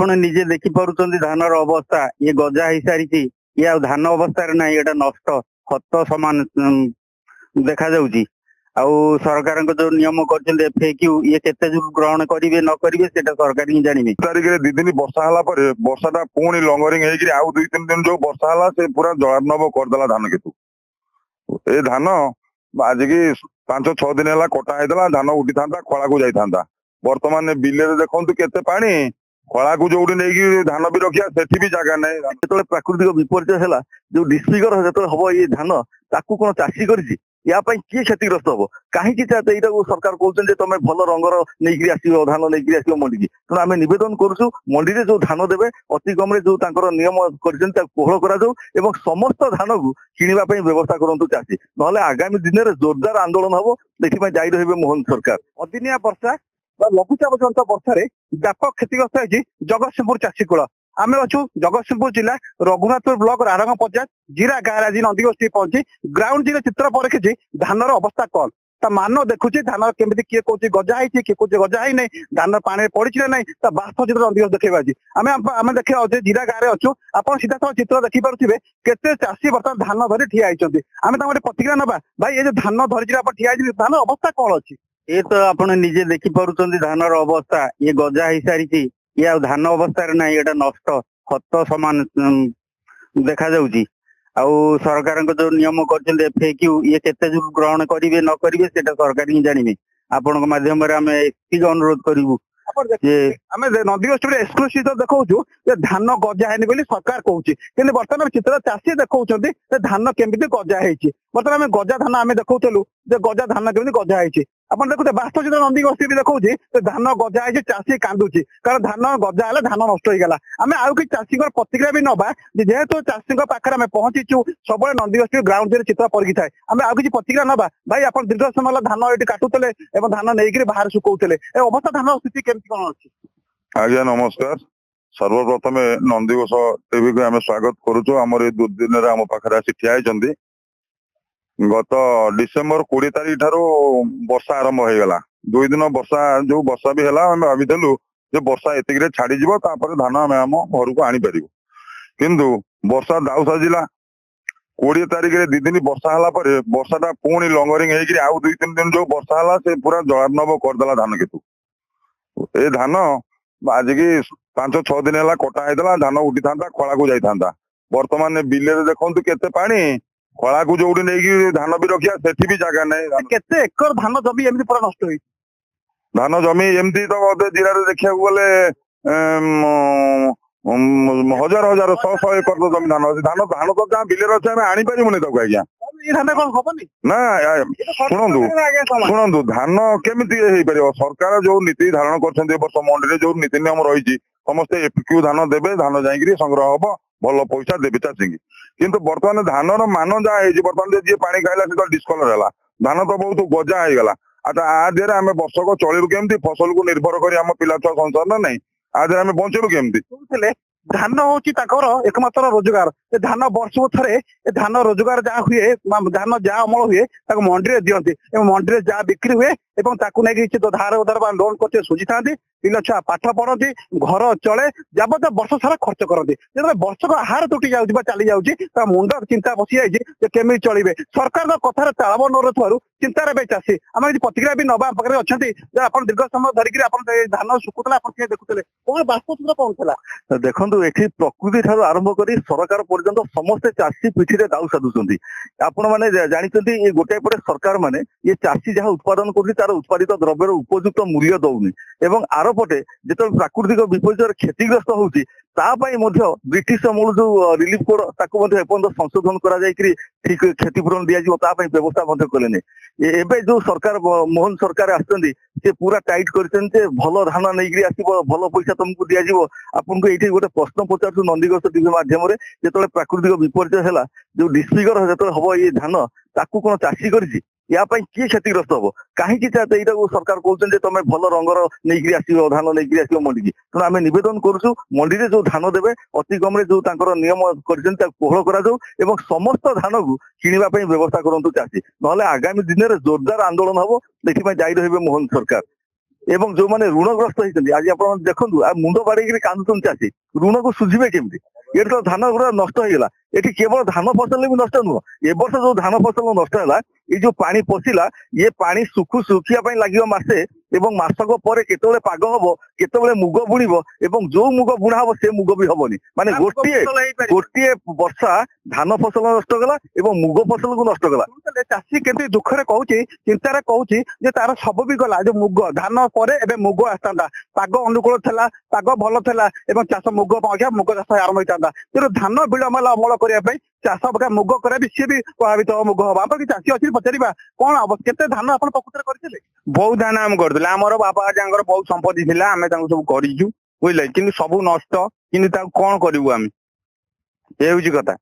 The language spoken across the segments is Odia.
ଆପଣ ନିଜେ ଦେଖିପାରୁଛନ୍ତି ଧାନର ଅବସ୍ଥା ଇଏ ଗଜା ହେଇସାରିଛି। ଇଏ ଆଉ ଧାନ ଅବସ୍ଥାରେ ନାହିଁ, ଏଟା ନଷ୍ଟ ଖତ ସମାନ ଦେଖାଯାଉଛି। ଆଉ ସରକାରଙ୍କ ଯୋଉ ନିୟମ କରିଛନ୍ତି FAQ ଇଏ କେତେ ଦୂର ଗ୍ରହଣ କରିବେ ନ କରିବେ ସେଟା ସରକାର ହିଁ ଜାଣିବେ। ତାରିଖରେ 2 ଦିନ ବର୍ଷା ହେଲା ପରେ ବର୍ଷାଟା ପୁଣି ଲଙ୍ଗରିଂ ହେଇକିରି ଆଉ 2-3 ଦିନ ଯୋଉ ବର୍ଷା ହେଲା ସେ ପୁରା ଜଳାର୍ଣ୍ଣବ କରିଦେଲା ଧାନ କେତୁ। ଏ ଧାନ ଆଜିକି 5-6 ଦିନ ହେଲା କଟା ହେଇଥିଲା, ଧାନ ଉଠିଥାନ୍ତା, ଖଳାକୁ ଯାଇଥାନ୍ତା। ବର୍ତ୍ତମାନ ବିଲରେ ଦେଖନ୍ତୁ କେତେ ପାଣି, ଖଳାକୁ ଯୋଉଠି ନେଇକି ଧାନ ବି ରଖିବା ସେଠି ବି ଜାଗା ନାହିଁ। ଯେତେବେଳେ ପ୍ରାକୃତିକ ବିପର୍ଯ୍ୟୟ ହେଲା, ଯୋଉ ଡିସଫିଗର ଯେତେବେଳେ ହବ ଏଇ ଧାନ, ତାକୁ କଣ ଚାଷୀ କରିଛି? ୟା ପାଇଁ କିଏ କ୍ଷତିଗ୍ରସ୍ତ ହବ? କାହିଁକି ଏଇଟାକୁ ସରକାର କହୁଛନ୍ତି ଯେ ତମେ ଭଲ ରଙ୍ଗର ନେଇକିରି ଆସିବ, ଧାନ ନେଇକିରି ଆସିବ ମଣ୍ଡିକି? ତେଣୁ ଆମେ ନିବେଦନ କରୁଛୁ ମଣ୍ଡିରେ ଯୋଉ ଧାନ ଦେବେ ଅତି କମରେ ଯୋଉ ତାଙ୍କର ନିୟମ କରିଛନ୍ତି ତାକୁ କୋହଳ କରାଯାଉ ଏବଂ ସମସ୍ତ ଧାନକୁ କିଣିବା ପାଇଁ ବ୍ୟବସ୍ଥା କରନ୍ତୁ ଚାଷୀ। ନହେଲେ ଆଗାମୀ ଦିନରେ ଜୋରଦାର ଆନ୍ଦୋଳନ ହବ। ଏଥିପାଇଁ ଦାୟୀ ରହିବେ ମୋହନ ସରକାର। ଅଦିନିଆ ବର୍ଷା ବା ଲଘୁଚାପ ଜନିତ ବର୍ଷାରେ ବ୍ୟାପକ କ୍ଷତିଗ୍ରସ୍ତ ହେଇଛି ଜଗତସିଂହପୁର ଚାଷୀ କୂଳ। ଆମେ ଅଛୁ ଜଗତସିଂହପୁର ଜିଲ୍ଲା ରଘୁନାଥପୁର ବ୍ଲକ ରାରଙ୍ଗ ପଞ୍ଚାୟତ ଜିରା ଗାଁରେ ଆଜି ନନ୍ଦିଘୋଷ ପହଞ୍ଚି ଗ୍ରାଉଣ୍ଡ ଜିରୋ ଚିତ୍ର ପରଖିଛି ଧାନର ଅବସ୍ଥା କଣ। ତା ମାନ ଦେଖୁଛି ଧାନ କେମିତି, କିଏ କହୁଛି ଗଜା ହେଇଛି, କିଏ କହୁଛି ଗଜା ହେଇନାହିଁ, ଧାନ ପାଣିରେ ପଡିଛି ନା ନାହିଁ, ତା ବାସ୍ତବ ଚିତ୍ର ନନ୍ଦିଘୋଷ ଦେଖେଇବା ଆଜି ଆମେ ଦେଖିବା ଅଛେ ଜିରା ଗାଁରେ ଅଛୁ। ଆପଣ ସିଧାସଳଖ ଚିତ୍ର ଦେଖିପାରୁଥିବେ କେତେ ଚାଷୀ ବର୍ତ୍ତମାନ ଧାନ ଧରି ଠିଆ ହେଇଛନ୍ତି। ଆମେ ତାଙ୍କ ଗୋଟେ ପ୍ରତିକ୍ରିୟା ନବା। ଭାଇ ଏ ଯୋଉ ଧାନ ଧରିଛି ଆପଣ ଠିଆ ହେଇଛନ୍ତି, ଧାନ ଅବସ୍ଥା କଣ ଅଛି? ଏ ତ ଆପଣ ନିଜେ ଦେଖିପାରୁଛନ୍ତି ଧାନର ଅବସ୍ଥା ଇଏ ଗଜା ହେଇସାରିଛି। ଇଏ ଆଉ ଧାନ ଅବସ୍ଥାରେ ନାହିଁ, ଏଟା ନଷ୍ଟ ଖତ ସମାନ ଦେଖାଯାଉଛି। ଆଉ ସରକାରଙ୍କ ଯୋଉ ନିୟମ କରିଛନ୍ତି FAQ ଇଏ କେତେ ଦୂର ଗ୍ରହଣ କରିବେ ନ କରିବେ ସେଟା ସରକାର ହିଁ ଜାଣିବେ। ଆପଣଙ୍କ ମାଧ୍ୟମରେ ଆମେ ଏତିକି ଅନୁରୋଧ କରିବୁ ଯେ ଆମେ ନନ୍ଦିଘୋଷ ଏକ୍ସକ୍ଲୁସିଭ ଦେଖଉଛୁ ଯେ ଧାନ ଗଜା ହେଇନି ବୋଲି ସରକାର କହୁଛି, କିନ୍ତୁ ବର୍ତ୍ତମାନ ଚିତ୍ର ଚାଷୀ ଦେଖଉଛନ୍ତି ଯେ ଧାନ କେମିତି ଗଜା ହେଇଛି। ବର୍ତ୍ତମାନ ଆମେ ଗଜା ଧାନ ଆମେ ଦେଖଉଥିଲୁ ଯେ ଗଜା ଧାନ କେମିତି ଗଜା ହେଇଛି। ଆପଣ ଦେଖୁଥିବେ ବାସ୍ତବ ଚିତ୍ର ନନ୍ଦିଘୋଷ ବି ଦେଖଉଛି ଯେ ଧାନ ଗଜା ହେଇଛି, ଚାଷୀ କାନ୍ଦୁଛି କାରଣ ଧାନ ଗଜା ହେଲେ ଧାନ ନଷ୍ଟ ହେଇଗଲା। ଆମେ ଆଉ କିଛି ଚାଷୀଙ୍କର ପ୍ରତିକ୍ରିୟା ବି ନବା ଯେ ଯେହେତୁ ଚାଷୀଙ୍କ ପାଖରେ ଆମେ ପହଞ୍ଚିଛୁ, ସବୁବେଳେ ନନ୍ଦିଘୋଷ ଗ୍ରାଉଣ୍ଡ ଜିରୋ ଚିତ୍ର ପରୀକ୍ଷିଥାଏ। ଆମେ ଆଉ କିଛି ପ୍ରତିକ୍ରିୟା ନବା। ଭାଇ ଆପଣ ଦୀର୍ଘ ସମୟ ହେଲା ଧାନ ଏଠି କାଟୁଥିଲେ ଏବଂ ଧାନ ନେଇକିରି ବାହାରେ ଶୁକଉଥିଲେ, ଏ ଅବସ୍ଥା ଧାନ ସ୍ଥିତି କେମିତି କଣ ଅଛି? ଆଜ୍ଞା ନମସ୍କାର। ସର୍ବପ୍ରଥମେ ନନ୍ଦିଘୋଷ ଟିଭିକୁ ଆମେ ସ୍ୱାଗତ କରୁଛୁ। ଆମର ଏଇ ଦୁର୍ଦିନରେ ଆମ ପାଖରେ ଆସି ଠିଆ ହେଇଛନ୍ତି। ଗତ ଡିସେମ୍ବର 20 ତାରିଖ ଠାରୁ ବର୍ଷା ଆରମ୍ଭ ହେଇଗଲା। 2 ଦିନ ଯୋଉ ବର୍ଷା ବି ହେଲା ଆମେ ଭାବିଥିଲୁ ଯେ ବର୍ଷା ଏତିକିରେ ଛାଡିଯିବ, ତାପରେ ଧାନ ଆମେ ଆମ ଘରକୁ ଆଣିପାରିବୁ। କିନ୍ତୁ ବର୍ଷା ଦାଉ ସାଜିଲା। 20 ତାରିଖରେ 2 ଦିନ ବର୍ଷା ହେଲା ପରେ ବର୍ଷାଟା ପୁଣି ଲଙ୍ଗରିଂ ହେଇକିରି ଆଉ 2-3 ଦିନ ଯୋଉ ବର୍ଷା ହେଲା ସେ ପୁରା ଜଳାର୍ଣ୍ଣବ କରିଦେଲା ଧାନ କେତୁ। ଏ ଧାନ ଆଜିକି 5-6 ଦିନ ହେଲା କଟା ହେଇଥିଲା, ଧାନ ଉଠିଥାନ୍ତା, ଖଳାକୁ ଯାଇଥାନ୍ତା। ବର୍ତ୍ତମାନ ବିଲରେ ଦେଖନ୍ତୁ କେତେ ପାଣି, ଖଳାକୁ ଯୋଉଠି ନେଇକି ଧାନ ବି ରଖିବା ସେଠି ବି ଜାଗା ନାହିଁ। କେତେ ଏକର ଧାନ ଜମି ଏମିତି ପୁରା ନଷ୍ଟ ହେଇଛି? ଧାନ ଜମି ଏମିତି ତ ବୋଧେ ଜିଲ୍ଲାରେ ଦେଖିବାକୁ ଗଲେ 1000 100 ଏକର ଜମି ଧାନ ଅଛି। ଧାନ ତ ଯାହା ବିଲରେ ଅଛି ଆମେ ଆଣିପାରିବୁନି ତାକୁ ଆଜ୍ଞା। ଏ ଧାନ କଣ ହବନି? ନା ଶୁଣନ୍ତୁ ଧାନ କେମିତି ହେଇପାରିବ? ସରକାର ଯୋଉ ନୀତି ଧାରଣ କରିଛନ୍ତି ଏ ବର୍ଷ ମଣ୍ଡିରେ ଯୋଉ ନୀତି ନିୟମ ରହିଛି, ସମସ୍ତେ FAQ ଧାନ ଦେବେ, ଧାନ ଯାଇକିରି ସଂଗ୍ରହ ହବ, ଭଲ ପଇସା ଦେବେ ଚାଷୀକି। କିନ୍ତୁ ବର୍ତ୍ତମାନ ଧାନର ମାନ ଯାହା ହେଇଛି, ବର୍ତ୍ତମାନ ଯିଏ ପାଣି ଖାଇଲା ସେ ତ ଡିସ୍କଲର ହେଲା, ଧାନ ତ ବହୁତ ଗଜା ହେଇଗଲା। ଆଚ୍ଛା ଆ ଦେହରେ ଆମେ ବର୍ଷକ ଚଳିବୁ କେମିତି? ଫସଲକୁ ନିର୍ଭର କରି ଆମ ପିଲା ଛୁଆ ସଂସାର ନା ନାହିଁ, ଆ ଦେହରେ ଆମେ ବଞ୍ଚିବୁ କେମିତି? ଧାନ ହଉଛି ତାଙ୍କର ଏକମାତ୍ର ରୋଜଗାର। ଏ ଧାନ ବର୍ଷକୁ ଥରେ ଏ ଧାନ ରୋଜଗାର ଯାହା ହୁଏ, ଧାନ ଯାହା ଅମଳ ହୁଏ ତାକୁ ମଣ୍ଡିରେ ଦିଅନ୍ତି ଏବଂ ମଣ୍ଡିରେ ଯାହା ବିକ୍ରି ହୁଏ ଏବଂ ତାକୁ ନେଇକି କିଛି ଧାର ଉଧାର ବା ଲୋନ କରିତେ ସୁଝିଥାନ୍ତି। ପିଲା ଛୁଆ ପାଠ ପଢନ୍ତି, ଘର ଚଳେ, ଯାବତୀୟ ବର୍ଷ ସାରା ଖର୍ଚ୍ଚ କରନ୍ତି। ଯେତେବେଳେ ବର୍ଷକ ଆହାର ତୁଟି ଯାଉଛି ବା ଚାଲି ଯାଉଛି, ତା ମୁଣ୍ଡ ଚିନ୍ତା ବସି ଯାଇଛି ଯେ କେମିତି ଚଳିବେ। ସରକାରଙ୍କ କଥାରେ ତାଳବ ନ ରହୁଥିବାରୁ ଚିନ୍ତାରେ ଏବେ ଚାଷୀ। ଆମେ କିଛି ପ୍ରତିକ୍ରିୟା ବି ନବା। ଆମ ପାଖରେ ଅଛନ୍ତି ଯେ ଆପଣ ଦୀର୍ଘ ସମୟ ଧରିକିରି ଆପଣ ଧାନ ଶୁକୁଥିଲା, ଆପଣ କିଏ ଦେଖୁଥିଲେ, କଣ ବାସ୍ତବ ଚିତ୍ର କଣ ଥିଲା? ଦେଖନ୍ତୁ ଏଠି ପ୍ରକୃତି ଠାରୁ ଆରମ୍ଭ କରି ସରକାର ପର୍ଯ୍ୟନ୍ତ ସମସ୍ତେ ଚାଷୀ ପିଠିରେ ଦାଉ ସାଧୁଛନ୍ତି। ଆପଣ ମାନେ ଜାଣିଛନ୍ତି ଏ ଗୋଟାଏ ପଟେ ସରକାର ମାନେ ଇଏ ଚାଷୀ ଯାହା ଉତ୍ପାଦନ କରୁଛି ତାର ଉତ୍ପାଦିତ ଦ୍ରବ୍ୟର ଉପଯୁକ୍ତ ମୂଲ୍ୟ ଦଉନି ଏବଂ ଆର ପଟେ ଯେତେବେଳେ ପ୍ରାକୃତିକ ବିପର୍ଯ୍ୟୟରେ କ୍ଷତିଗ୍ରସ୍ତ ହଉଛି ତା ପାଇଁ ମଧ୍ୟ ବ୍ରିଟିଶ ଅମଳ ଯୋଉ ରିଲିଫ କୋଡ ତାକୁ ମଧ୍ୟ ଏପର୍ଯ୍ୟନ୍ତ ସଂଶୋଧନ କରାଯାଇକରି ଠିକ କ୍ଷତିପୂରଣ ଦିଆଯିବ ତା ପାଇଁ ବ୍ୟବସ୍ଥା ମଧ୍ୟ କଲେନି। ଏବେ ଯୋଉ ସରକାର ମୋହନ ସରକାର ଆସିଛନ୍ତି ସେ ପୁରା ଟାଇଟ କରିଛନ୍ତି ଯେ ଭଲ ଧାନ ନେଇକରି ଆସିବ, ଭଲ ପଇସା ତମକୁ ଦିଆଯିବ। ଆପଣଙ୍କୁ ଏଇଠି ଗୋଟେ ପ୍ରଶ୍ନ ପଚାରୁଛୁ ନନ୍ଦିଘୋଷ ଟିଭି ମାଧ୍ୟମରେ, ଯେତେବେଳେ ପ୍ରାକୃତିକ ବିପର୍ଯ୍ୟୟ ହେଲା, ଯୋଉ ଡିସଫିଗର ଯେତେବେଳେ ହବ ଏଇ ଧାନ, ତାକୁ କଣ ଚାଷୀ କରିଛି? ୟା ପାଇଁ କିଏ କ୍ଷତିଗ୍ରସ୍ତ ହବ? କାହିଁକି ଏଇଟାକୁ ସରକାର କହୁଛନ୍ତି ଯେ ତମେ ଭଲ ରଙ୍ଗର ନେଇକିରି ଆସିବ, ଧାନ ନେଇକିରି ଆସିବ ମଣ୍ଡିକି? ତେଣୁ ଆମେ ନିବେଦନ କରୁଛୁ ମଣ୍ଡିରେ ଯୋଉ ଧାନ ଦେବେ ଅତି କମରେ ଯୋଉ ତାଙ୍କର ନିୟମ କରିଛନ୍ତି ତାକୁ କୋହଳ କରାଯାଉ ଏବଂ ସମସ୍ତ ଧାନକୁ କିଣିବା ପାଇଁ ବ୍ୟବସ୍ଥା କରନ୍ତୁ ଚାଷୀ। ନହେଲେ ଆଗାମୀ ଦିନରେ ଜୋରଦାର ଆନ୍ଦୋଳନ ହବ। ଏଥିପାଇଁ ଦାୟୀ ରହିବେ ମୋହନ ସରକାର। ଏବଂ ଯୋଉମାନେ ଋଣଗ୍ରସ୍ତ ହେଇଛନ୍ତି ଆଜି ଆପଣ ଦେଖନ୍ତୁ ମୁଣ୍ଡ ବାଡେଇକିରି କାନ୍ଦୁଛନ୍ତି ଚାଷୀ ଋଣକୁ ସୁଝିବେ କେମିତି? ଏଠି ତ ଧାନ ଗୁଡା ନଷ୍ଟ ହେଇଗଲା। ଏଠି କେବଳ ଧାନ ଫସଲ ବି ନଷ୍ଟ ନୁହଁ, ଏ ବର୍ଷ ଯୋଉ ଧାନ ଫସଲ ନଷ୍ଟ ହେଲା ଏଇ ଯୋଉ ପାଣି ପଶିଲା ଇଏ ପାଣି ଶୁଖିବା ପାଇଁ ଲାଗିବ ମାସେ ଏବଂ ମାସକ ପରେ କେତେବେଳେ ପାଗ ହବ କେତେବେଳେ ମୁଗ ବୁଣିବ ଏବଂ ଯୋଉ ମୁଗ ବୁଣା ହବ ସେ ମୁଗ ବି ହବନି। ମାନେ ଗୋଟିଏ ବର୍ଷା ଧାନ ଫସଲ ନଷ୍ଟ କଲା ଏବଂ ମୁଗ ଫସଲକୁ ନଷ୍ଟ କଲା। ଚାଷୀ କେମିତି ଦୁଃଖରେ କହୁଛି, ଚିନ୍ତାରେ କହୁଛି ଯେ ତାର ସବୁ ବି ଗଲା। ଯୋଉ ମୁଗ ଧାନ ପରେ ଏବେ ମୁଗ ଆସିଥାନ୍ତା, ପାଗ ଅନୁକୂଳ ଥିଲା, ପାଗ ଭଲ ଥିଲା ଏବଂ ଚାଷ ମୁଗ ମୁଗ ଚାଷ ଆରମ୍ଭ ହେଇଥାନ୍ତା। ତେଣୁ ଧାନ ବିଳମ୍ବ ହେଲା ଅମଳ କରିବା ପାଇଁ ଚାଷ ଅପେକ୍ଷା ମୁଗ କରିବା ବି ସିଏ ବି ପ୍ରଭାବିତ ହବ, ମୁଗ ହବ। ଆମର କିଛି ଚାଷୀ ଅଛି ପଚାରିବା କଣ ହବ, କେତେ ଧାନ ଆପଣ ପ୍ରକୃତରେ କରିଥିଲେ? ବହୁତ ଧାନ ଆମେ କରିଥିଲେ, ଆମର ବାପା ଯାଙ୍କର ବହୁତ ସମ୍ପତ୍ତି ଥିଲା, ଆମେ ତାଙ୍କୁ ସବୁ କରିଛୁ ବୁଝିଲେ, କିନ୍ତୁ ସବୁ ନଷ୍ଟ। କିନ୍ତୁ ତାକୁ କଣ କରିବୁ ଆମେ, ଏ ହଉଛି କଥା।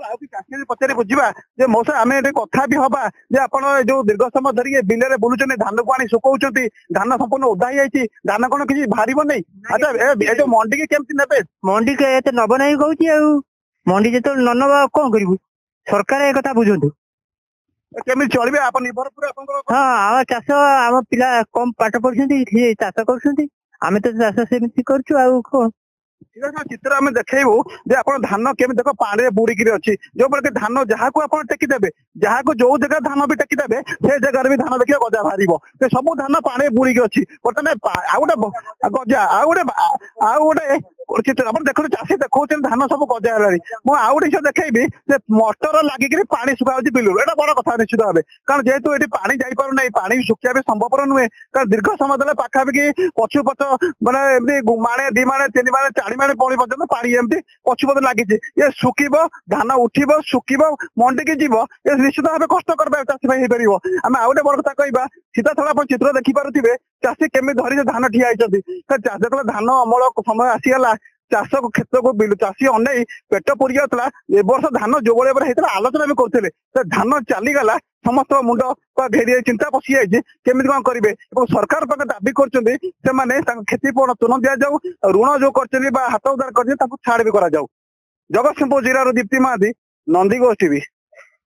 ଆଉ କିଛି ଚାଷୀ ପଚାରି ବୁଝିବା ଯେ ମଉସା ଆମେ ଏଠି କଥା ବି ହବା ଯେ ଆପଣ ଯୋଉ ଦୀର୍ଘ ସମୟ ଧରିକି ବିଲରେ ବୁଲୁଛନ୍ତି, ଧାନକୁ ଆଣି ଶୁକଉଛନ୍ତି, ଧାନ ସମ୍ପୂର୍ଣ୍ଣ ଓଦା ହେଇଯାଇଛି, ଧାନ କଣ କିଛି ବାହାରିବ ନାହିଁ? ଆଚ୍ଛା ଏ ଯୋଉ ମଣ୍ଡିକି କେମିତି ନେବେ? ମଣ୍ଡି ଏତେ ନବ ନାହିଁ କହୁଛି, ଆଉ ମଣ୍ଡି ଯେତେବେଳେ ନ ନବ ଆଉ କଣ କରିବୁ? ସରକାର ଏ କଥା ବୁଝନ୍ତୁ। କେମିତି ଚଳିବେ ଆପଣ ନିର୍ଭର ପୁରା ଆପଣଙ୍କର? ହଁ, ଆମ ଚାଷ, ଆମ ପିଲା କମ ପାଠ ପଢୁଛନ୍ତି, ସିଏ ଚାଷ କରୁଛନ୍ତି, ଆମେ ତ ଚାଷ ସେମିତି କରୁଛୁ ଆଉ କଣ। ଚିତ୍ର ଆମେ ଦେଖେଇବୁ ଯେ ଆପଣ ଧାନ କେମିତି ଦେଖ ପାଣିରେ ବୁଡିକିରି ଅଛି, ଯୋଉପରି କି ଧାନ ଯାହାକୁ ଆପଣ ଟେକିଦେବେ, ଯାହାକୁ ଯୋଉ ଜାଗାରେ ଧାନ ବି ଟେକିଦେବେ ସେ ଜାଗାରେ ବି ଧାନ ଦେଖିବେ ଗଜା ବାହାରିବ। ସେ ସବୁ ଧାନ ପାଣିରେ ବୁଡିକି ଅଛି। ବର୍ତ୍ତମାନ ଆଉ ଗୋଟେ ଗଜା, ଆଉ ଗୋଟେ ଚିତ୍ର ଆପଣ ଦେଖନ୍ତୁ, ଚାଷୀ ଦେଖଉଛନ୍ତି ଧାନ ସବୁ ଗଜା ହେଲାଣି। ମୁଁ ଆଉ ଗୋଟେ ଜିନିଷ ଦେଖେଇବି ଯେ ମଟର ଲାଗିକିରି ପାଣି ଶୁଖା ହଉଛି ବିଲରୁ। ଏଇଟା ବଡ କଥା ନିଶ୍ଚିତ ଭାବେ, କାରଣ ଯେହେତୁ ଏଠି ପାଣି ଯାଇପାରୁନାହିଁ, ପାଣି ଶୁଖିବା ବି ସମ୍ଭବପର ନୁହେଁ। କାରଣ ଦୀର୍ଘ ସମୟ ଧରି ପାଖାପାଖି ପଛ ମାନେ ଏମିତି ମାଣେ 2 ମାଣେ 3 ମାଣେ 4 ମାଣେ ପଣି ପର୍ଯ୍ୟନ୍ତ ପାଣି ଏମିତି ପଛପଟେ ଲାଗିଛି। ଏ ଶୁଖିବ, ଧାନ ଉଠିବ, ଶୁଖିବ, ମଣ୍ଡିକି ଯିବ, ଏ ନିଶ୍ଚିତ ଭାବେ କଷ୍ଟକର ଚାଷୀ ପାଇଁ ହେଇପାରିବ। ଆମେ ଆଉ ଗୋଟେ ବଡ କଥା କହିବା, ସିଧାସଳଖ ଆପଣ ଚିତ୍ର ଦେଖିପାରୁଥିବେ ଚାଷୀ କେମିତି ଧରି ଧାନ ଠିଆ ହେଇଛନ୍ତି। ଯେତେବେଳେ ଧାନ ଅମଳ ସମୟ ଆସିଗଲା, ଚାଷ କ୍ଷେତ୍ରକୁ ଚାଷୀ ଅନେଇ ପେଟ ପୁରି ଯାଉଥିଲା। ଏ ବର୍ଷ ଧାନ ଯୋଉଭଳି ଭାବରେ ହେଇଥିଲା ଆଲୋଚନା ବି କରୁଥିଲେ, ଧାନ ଚାଲିଗଲା, ସମସ୍ତଙ୍କ ମୁଣ୍ଡ ଘେରି ଚିନ୍ତା ପଶି ଯାଇଛି କେମିତି କଣ କରିବେ। ଏବଂ ସରକାର ପାଖରେ ଦାବି କରୁଛନ୍ତି ସେମାନେ ତାଙ୍କ କ୍ଷତିପୂରଣ ତୁରନ୍ତ ଦିଆଯାଉ, ଋଣ ଯୋଉ କରିଛନ୍ତି ବା ହାତ ଉଦ୍ଧାର କରିଛନ୍ତି ତାଙ୍କୁ ଛାଡ ବି କରାଯାଉ। ଜଗତସିଂହପୁର ଜିଲ୍ଲାର ଦୀପ୍ତି ମହାନ୍ତି, ନନ୍ଦିଘୋଷ ଟିଭି।